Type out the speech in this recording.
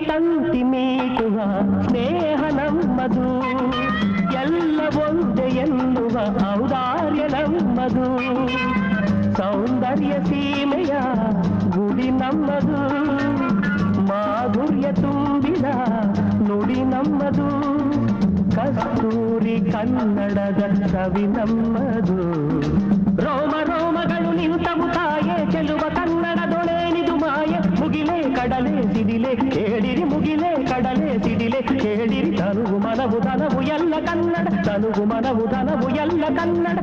ತಂತಿ ಮೀಟುವ ಸ್ನೇಹ ನಮ್ಮದು ಎಲ್ಲ ಒಂದೇ ಎನ್ನುವ ಔದಾರ್ಯ ನಮ್ಮದು ಸೌಂದರ್ಯ ಸೀಮೆಯ ಗುಡಿ ನಮ್ಮದು ಮಾಧುರ್ಯ ತುಂಬಿದ ನುಡಿ ನಮ್ಮದು ಕಸ್ತೂರಿ ಕನ್ನಡದ ಕವಿ ನಮ್ಮದು ರೋಮ ರೋಮಗಳು ನಿಂತವು ತಾಯೇ ಚೆಲುವ ಕನ್ನಡದೊಳೇನಿದು ಮಾಯೆ ಮುಗಿಲೇ ಕಡಲೆ ಸಿಡಿಲೆ ಕೇಳಿರಿ ಮುಗಿಲೇ ಕಡಲೆ ಸಿಡಿಲೆ ಕೇಳಿರಿ ತನುವು ಮನವು ಧನವು ಎಲ್ಲ ಕನ್ನಡ ತನುವು ಮನವು ಧನವು ಎಲ್ಲ ಕನ್ನಡ